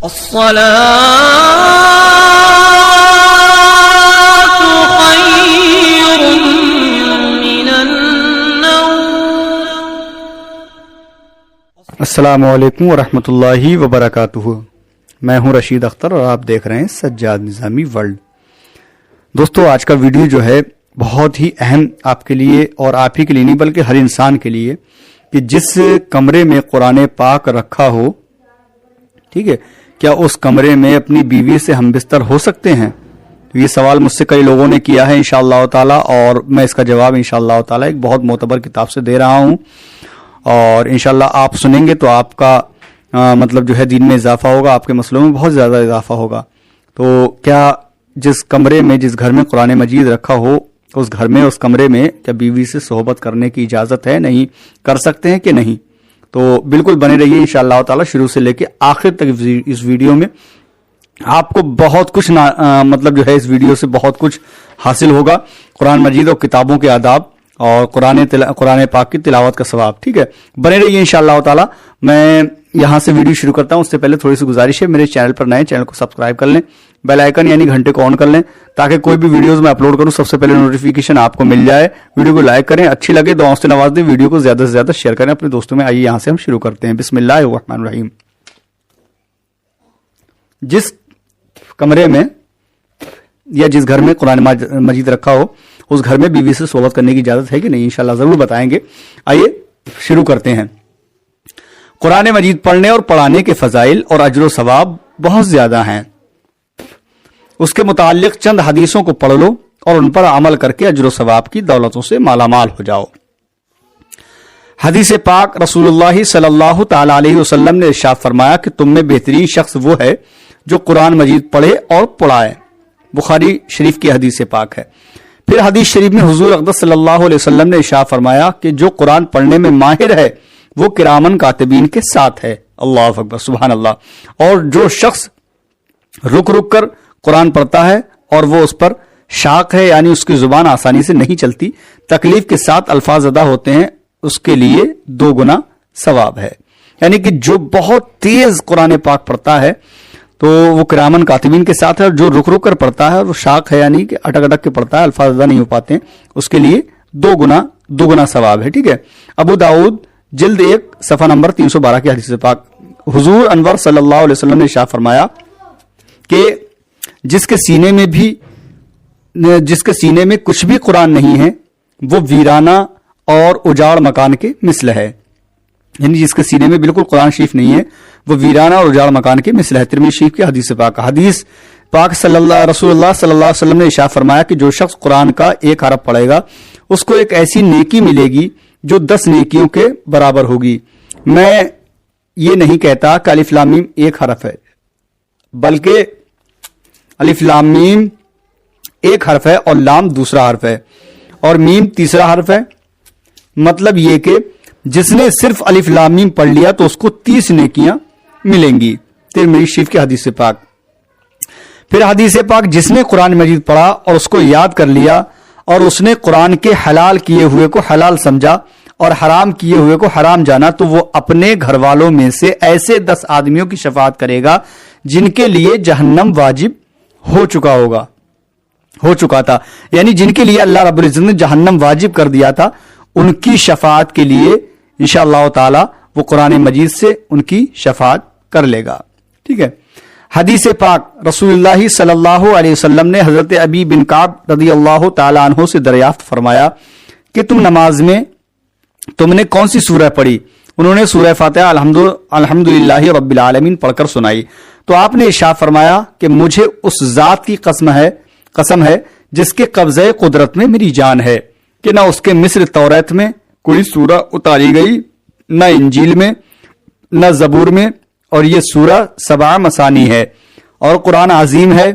السلام علیکم ورحمۃ اللہ وبرکاتہ. میں ہوں رشید اختر اور آپ دیکھ رہے ہیں سجاد نظامی ورلڈ. دوستو، آج کا ویڈیو جو ہے بہت ہی اہم آپ کے لیے اور آپ ہی کے لیے نہیں بلکہ ہر انسان کے لیے، کہ جس کمرے میں قرآن پاک رکھا ہو، ٹھیک ہے، کیا اس کمرے میں اپنی بیوی سے ہم بستر ہو سکتے ہیں؟ یہ سوال مجھ سے کئی لوگوں نے کیا ہے انشاءاللہ تعالی، اور میں اس کا جواب انشاءاللہ تعالی ایک بہت معتبر کتاب سے دے رہا ہوں، اور انشاءاللہ آپ سنیں گے تو آپ کا مطلب جو ہے دین میں اضافہ ہوگا، آپ کے مسئلوں میں بہت زیادہ اضافہ ہوگا. تو کیا جس کمرے میں، جس گھر میں قرآن مجید رکھا ہو، اس گھر میں، اس کمرے میں کیا بیوی سے صحبت کرنے کی اجازت ہے؟ نہیں کر سکتے ہیں کہ نہیں؟ تو بالکل بنے رہیے انشاءاللہ تعالی شروع سے لے کے آخر تک اس ویڈیو میں. آپ کو بہت کچھ مطلب جو ہے اس ویڈیو سے بہت کچھ حاصل ہوگا، قرآن مجید اور کتابوں کے آداب اور قرآن پاک کی تلاوت کا ثواب. ٹھیک ہے، بنے رہیے انشاءاللہ تعالی. میں یہاں سے ویڈیو شروع کرتا ہوں. اس سے پہلے تھوڑی سی گزارش ہے، میرے چینل پر نئے، چینل کو سبسکرائب کر لیں، بیل آئیکن یعنی گھنٹے کو آن کر لیں تاکہ کوئی بھی ویڈیوز میں اپلوڈ کروں سب سے پہلے نوٹیفیکیشن آپ کو مل جائے. ویڈیو کو لائک کریں، اچھی لگے دعاؤں سے نواز دیں، ویڈیو کو زیادہ سے زیادہ شیئر کریں اپنے دوستوں میں. آئیے یہاں سے ہم شروع کرتے ہیں. بسم اللہ الرحمن الرحیم. جس کمرے میں یا جس گھر میں قرآن مجید رکھا ہو، اس گھر میں بیوی سے صحبت کرنے کی اجازت ہے کہ نہیں؟ انشاءاللہ ضرور بتائیں گے. آئیے شروع کرتے ہیں. قرآن مجید پڑھنے اور پڑھانے کے فضائل اور اجر و ثواب بہت زیادہ ہیں. اس کے متعلق چند حدیثوں کو پڑھ لو اور ان پر عمل کر کے اجر و ثواب کی دولتوں سے مالا مال ہو جاؤ. حدیث پاک رسول اللہ صلی اللہ تعالی علیہ وسلم نے ارشاد فرمایا کہ تم میں بہترین شخص وہ ہے جو قرآن مجید پڑھے اور پڑھائے. بخاری شریف کی حدیث پاک ہے. پھر حدیث شریف میں حضور اقدس صلی اللہ علیہ وسلم نے ارشاد فرمایا کہ جو قرآن پڑھنے میں ماہر ہے وہ کرامن کاتبین کے ساتھ ہے. اللہ اکبر، سبحان اللہ. اور جو شخص رک رک کر قرآن پڑھتا ہے اور وہ اس پر شاق ہے، یعنی اس کی زبان آسانی سے نہیں چلتی، تکلیف کے ساتھ الفاظ ادا ہوتے ہیں، اس کے لیے 2 گنا ثواب ہے. یعنی کہ جو بہت تیز قرآن پاک پڑھتا ہے تو وہ کرامن کاتبین کے ساتھ ہے، اور جو رک رک کر پڑھتا ہے اور وہ شاق ہے، یعنی کہ اٹک اٹک کے پڑھتا ہے، الفاظ ادا نہیں ہو پاتے ہیں، اس کے لیے 2 گنا ثواب ہے. ٹھیک ہے. ابو داؤد جلد 1 صفحہ نمبر 312 کی حدیث پاک. حضور انور صلی اللہ علیہ وسلم نے ارشاد فرمایا کہ جس کے سینے میں کچھ بھی قرآن نہیں ہے وہ ویرانہ اور اجاڑ مکان کے مثل ہے. یعنی جس کے سینے میں بالکل قرآن شریف نہیں ہے وہ ویرانہ اور اجاڑ مکان کے مثل ہے. ترمذی شریف کی حدیث پاک. حدیث پاک رسول اللہ صلی اللہ علیہ وسلم نے ارشاد فرمایا کہ جو شخص قرآن کا 1 حرف پڑھے گا اس کو ایک ایسی نیکی ملے گی جو 10 نیکیوں کے برابر ہوگی. میں یہ نہیں کہتا کہ الف لام میم 1 حرف ہے، بلکہ الف لام میم 1 حرف ہے اور لام دوسرا حرف ہے اور میم تیسرا حرف ہے. مطلب یہ کہ جس نے صرف الف لام میم پڑھ لیا تو اس کو 30 نیکیاں ملیں گی. ترمذی شریف کی حدیث پاک. پھر حدیث پاک جس نے قرآن مجید پڑھا اور اس کو یاد کر لیا اور اس نے قرآن کے حلال کیے ہوئے کو حلال سمجھا اور حرام کیے ہوئے کو حرام جانا تو وہ اپنے گھر والوں میں سے ایسے 10 آدمیوں کی شفاعت کرے گا جن کے لیے جہنم واجب ہو چکا تھا. یعنی جن کے لیے اللہ رب العزت نے جہنم واجب کر دیا تھا، ان کی شفاعت کے لیے انشاءاللہ تعالی وہ قرآن مجید سے ان کی شفاعت کر لے گا. ٹھیک ہے. حدیث پاک رسول اللہ صلی اللہ علیہ وسلم نے حضرت ابی بن کعب رضی اللہ تعالی عنہ سے دریافت فرمایا کہ تم نماز میں تم نے کون سی سورہ پڑھی؟ انہوں نے سورہ فاتحہ الحمدللہ رب العالمین پڑھ کر سنائی. تو آپ نے ارشاد فرمایا کہ مجھے اس ذات کی قسم ہے جس کے قبضہ قدرت میں میری جان ہے کہ نہ اس کے مثل توریت میں کوئی سورہ اتاری گئی، نہ انجیل میں، نہ زبور میں، اور یہ سورہ 7 مثانی ہے اور قرآن عظیم ہے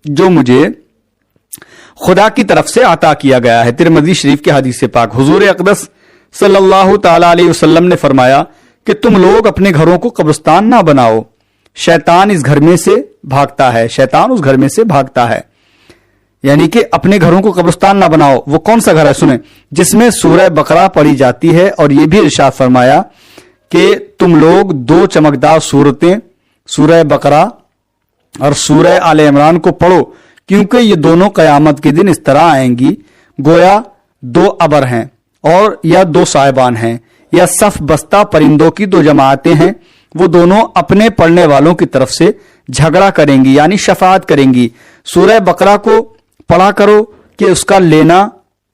جو مجھے خدا کی طرف سے عطا کیا گیا ہے. ترمذی شریف کی حدیث پاک. حضور اقدس صلی اللہ تعالی علیہ وسلم نے فرمایا کہ تم لوگ اپنے گھروں کو قبرستان نہ بناؤ، شیطان اس گھر میں سے بھاگتا ہے. یعنی کہ اپنے گھروں کو قبرستان نہ بناؤ. وہ کون سا گھر ہے؟ سنیں، جس میں سورہ بقرہ پڑھی جاتی ہے. اور یہ بھی ارشاد فرمایا کہ تم لوگ 2 چمکدار صورتیں सूरह बकरा और सूरह आले इमरान को पढ़ो, क्योंकि ये दोनों कयामत के दिन इस तरह आएंगी गोया दो अबर हैं और या दो साहिबान हैं या सफ बस्ता परिंदों की दो जमातें हैं। वो दोनों अपने पढ़ने वालों की तरफ से झगड़ा करेंगी, यानी शफाअत करेंगी। सूरह बकरा को पढ़ा करो कि उसका लेना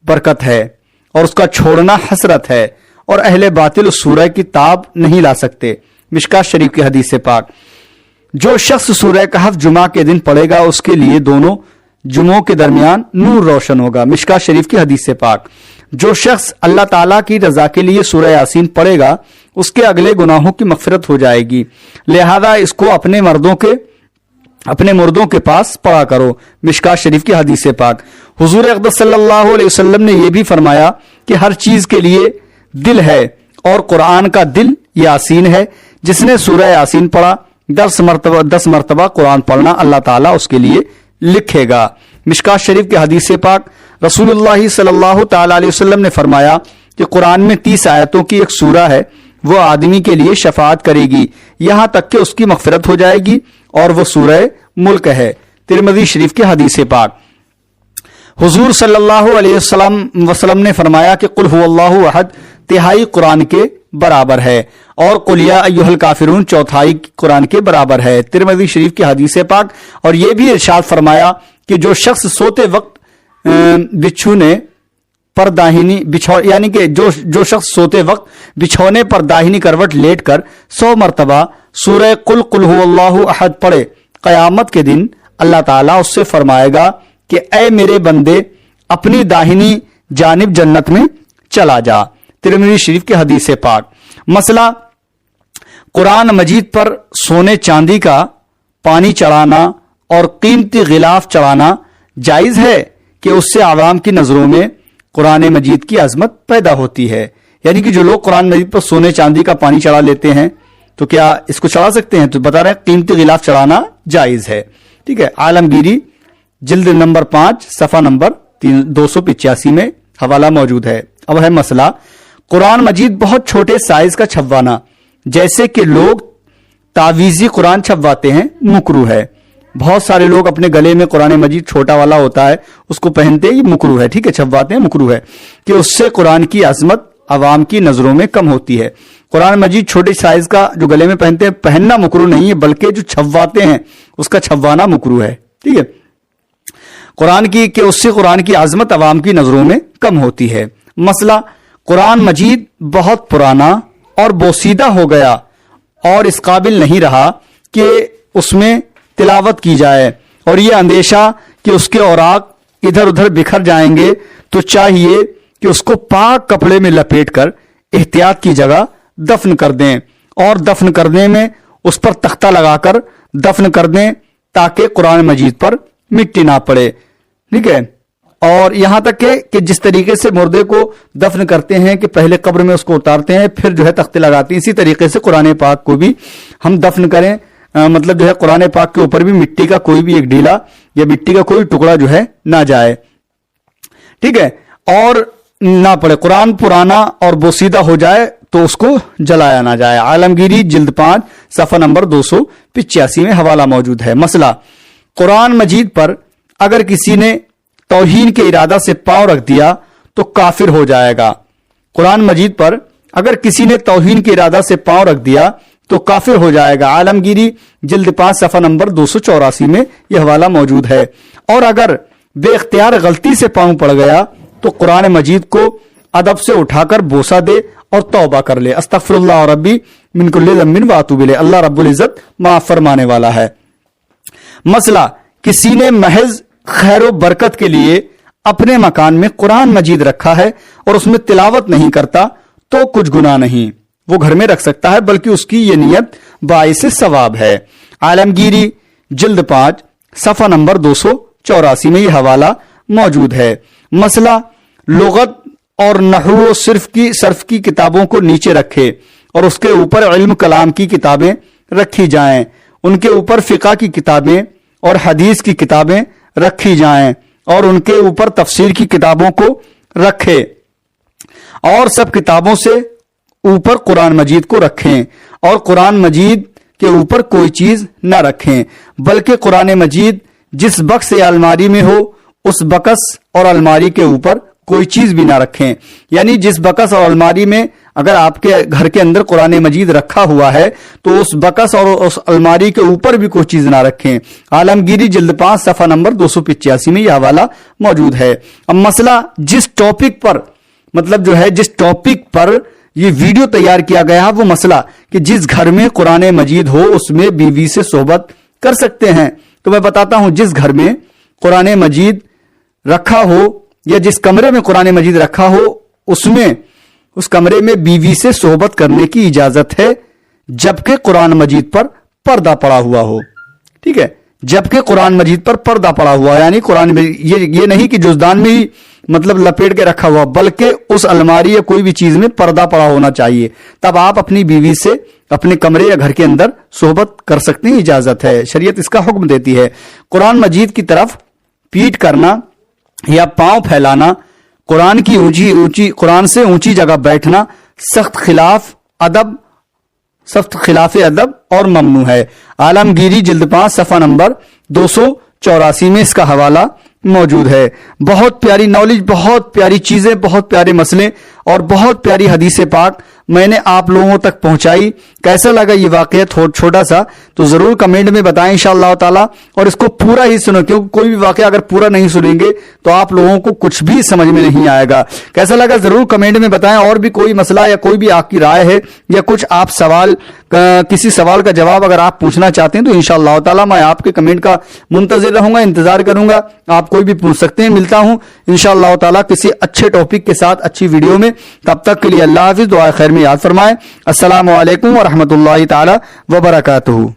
बरकत है और उसका छोड़ना हसरत है, और अहले बातिल उस सूरह की ताब नहीं ला सकते। मिशकात शरीफ की हदीस से पाक। जो शख्स सूरह कहफ जुमा के दिन पढ़ेगा उसके लिए दोनों जुमों के दरमियान नूर रोशन होगा। मिशकात शरीफ की हदीस से पाक। जो शख्स अल्लाह ताला की रजा के लिए सूरह यासीन पढ़ेगा उसके अगले गुनाहों की मगफिरत हो जाएगी। लिहाजा इसको अपने मुर्दों के पास पढ़ा करो। मिशकात शरीफ की हदीस से पाक। हुजूर अक़दस सल्लल्लाहु अलैहि वसल्लम ने यह भी फरमाया कि हर चीज के लिए दिल है और कुरान का दिल यासीन है। जिसने सूरह यासीन पढ़ा 10 मरतबा कुरान पढ़ना अल्लाह ताला उसके लिए लिखेगा। मिशकात शरीफ की हदीस से पाक। रसूलुल्लाह सल्लल्लाहु ताला अलैहि वसल्लम ने फरमाया कि कुरान में 30 आयतों की एक सूरा है, वो आदमी के लिए शफाअत करेगी यहां तक कि उसकी मगफिरत हो जाएगी, और वो सूरह मुल्क है। तिरमिज़ी शरीफ की हदीस से पाक। हुजूर सल्लल्लाहु अलैहि वसल्लम ने फरमाया कि कुल हुवल्लाहु अहद तिहाई कुरान के बराबर है और कुल या अय्युहल काफिरून चौथाई कुरान के बराबर है। तिरमिज़ी शरीफ की हदीस से पाक। और यह भी इरशाद फरमाया कि जो शख्स सोते वक्त बिछौने पर दाहिनी यानी कि जो शख्स सोते वक्त बिछौने पर दाहिनी करवट लेटकर 100 मरतबा सूरह कुल हुवल्लाहु अहद पढ़े, कयामत के दिन अल्लाह ताला उससे फरमाएगा कि ऐ मेरे बंदे अपनी दाहिनी जानिब जन्नत में चला जा। तिरमिज़ी शरीफ की हदीस से पाक। मसला कुरान मजीद पर सोने चांदी का पानी चढ़ाना और कीमती गिलाफ चढ़ाना जायज है कि उससे आवाम की नजरों में कुरान मजीद की अजमत पैदा होती है। यानी कि जो लोग कुरान मजीद पर सोने चांदी का पानी चढ़ा लेते हैं तो क्या इसको चढ़ा सकते हैं? तो बता रहे हैं कीमती गिलाफ चढ़ाना जायज है। ठीक है। आलमगीरी जिल्द नंबर 5 सफा नंबर 285 में हवाला मौजूद है। अब है मसला कुरान मजीद बहुत छोटे साइज का छपवाना, जैसे कि लोग तावीजी कुरान छपवाते हैं, मुकरू है। बहुत सारे लोग अपने गले में कुरान मजीद छोटा वाला होता है उसको पहनते हैं, ये मुकरू है। ठीक है, छपवाते हैं, मुकरू है कि उससे कुरान की अजमत अवाम की नजरों में कम होती है। कुरान मजीद छोटे साइज का जो गले में पहनते हैं, पहनना मुकरू नहीं है, बल्कि जो छपवाते हैं उसका छपवाना मुकरू है। ठीक है, कुरान की कि उससे कुरान की आजमत अवाम की नजरों में कम होती है। मसला कुरान मजीद बहुत पुराना और बोसीदा हो गया और इस काबिल नहीं रहा कि उसमें तिलावत की जाए, और यह अंदेशा कि उसके औराक इधर उधर बिखर जाएंगे, तो चाहिए कि उसको पाक कपड़े में लपेटकर एहतियात की जगह दफन कर दें, और दफन करने में उस पर तख्ता लगाकर दफन कर दें ताकि कुरान मजीद पर मिट्टी ना पड़े। ठीक है। और यहां तक कि जिस तरीके से मुर्दे को दफन करते हैं कि पहले कब्र में उसको उतारते हैं फिर जो है तख्ते लगाते हैं, इसी तरीके से कुरान पाक को भी हम दफन करें। मतलब जो है कुरान पाक के ऊपर भी मिट्टी का कोई भी एक ढीला या मिट्टी का कोई टुकड़ा जो है ना जाए। ठीक है, और ना पड़े। कुरान पुराना और बोसीदा हो जाए तो उसको जलाया ना जाए। आलमगीरी जिल्द 5 सफा नंबर 285 में हवाला मौजूद है। मसला कुरान मजीद पर अगर किसी ने तौहीन के इरादा से पांव रख दिया तो काफिर हो जाएगा। कुरान मजीद पर अगर किसी ने तौहीन के इरादा से पांव रख दिया तो काफिर हो जाएगा। आलमगीरी जिल्द 5 सफा नंबर 284 में यह हवाला मौजूद है। और अगर बेख्तियार गलती से पांव पड़ गया तो कुरान मजीद को अदब से उठाकर बोसा दे और तौबा कर ले। अस्तगफिरुल्लाह रब्बी मिन कुल्लि ज़म्बिन व अतूबु इलैह। अल्लाह रब्बुल इज्जत माफ फरमाने वाला है। मसला किसी ने महज खैर बरकत के लिए अपने मकान में कुरान मजीद रखा है और उसमें तिलावत नहीं करता तो कुछ गुनाह नहीं, वो घर में रख सकता है, बल्कि उसकी ये नियत बाइसे सवाब है। आलमगीरी जिल्द 5 सफा नंबर 284 में यह हवाला मौजूद है। मसला लुगत और नहू सर्फ की किताबों को नीचे रखे और उसके ऊपर इल्म कलाम की किताबें रखी जाएं, उनके ऊपर फिका की किताबें और हदीस की किताबें रखी जाएं और उनके ऊपर तफसीर की किताबों को रखे और सब किताबों से ऊपर कुरान मजीद को रखें और कुरान मजीद के ऊपर कोई चीज न रखें, बल्कि कुरान मजीद जिस बक्स या अलमारी में हो उस बक्स और अलमारी के ऊपर कोई चीज भी ना रखें। यानी जिस बक्स और अलमारी में अगर आपके घर के अंदर कुरान मजीद रखा हुआ है तो उस बक्स और उस अलमारी के ऊपर भी कोई चीज ना रखें। आलमगीरी जिल्द 5 सफा नंबर 285 में यह हवाला मौजूद है। अब मसला जिस टॉपिक पर मतलब जो है जिस टॉपिक पर ये वीडियो तैयार किया गया है वो मसला कि जिस घर में कुरान मजीद हो उसमें बीवी से सोहबत कर सकते हैं। तो मैं बताता हूं, जिस घर में कुरान मजीद रखा हो या जिस कमरे में कुरान मजीद रखा हो उसमें उस कमरे में बीवी से सोहबत करने की इजाजत है जबकि कुरान मजीद पर पर्दा पड़ा हुआ हो। ठीक है, जबकि कुरान मजीद पर पर्दा पड़ा हुआ, यानी कुरान में ये नहीं कि जुज़दान में ही मतलब लपेट के रखा हुआ, बल्कि उस अलमारी या कोई भी चीज में पर्दा पड़ा होना चाहिए। तब आप अपनी बीवी से अपने कमरे या घर के अंदर सोहबत कर सकते हैं, इजाजत है, शरीयत इसका हुक्म देती है। कुरान मजीद की तरफ पीठ करना या पांव फैलाना, कुरान की कुरान से ऊंची जगह बैठना सख्त खिलाफ अदब और ममनू है। आलमगीरी जिल्द 5 सफा नंबर 284 में इसका हवाला मौजूद है। बहुत प्यारी नॉलेज, बहुत प्यारी चीजें, बहुत प्यारे मसले और बहुत प्यारी हदीस पाक मैंने आप लोगों तक पहुंचाई। कैसा लगा ये वाकया छोटा सा तो जरूर कमेंट में बताएं इंशाअल्लाह ताला, और इसको पूरा ही सुनो, क्योंकि कोई भी वाकया अगर पूरा नहीं सुनेंगे तो आप लोगों को कुछ भी समझ में नहीं आएगा। कैसा लगा जरूर कमेंट में बताएं। और भी कोई मसला या कोई भी आपकी राय है या कुछ आप किसी सवाल का जवाब अगर आप पूछना चाहते हैं तो इंशाअल्लाह ताला मैं आपके कमेंट का मुंतजिर रहूंगा, इंतजार करूंगा। आप कोई भी पूछ सकते हैं। मिलता हूं इंशाअल्लाह ताला किसी अच्छे टॉपिक के साथ अच्छी वीडियो में। तब तक के लिए अल्लाह हाफिज, दुआ खैर में याद फरमाएं। अस्सलामु अलैकुम व रहमतुल्लाहि ताला व बरकातुहू।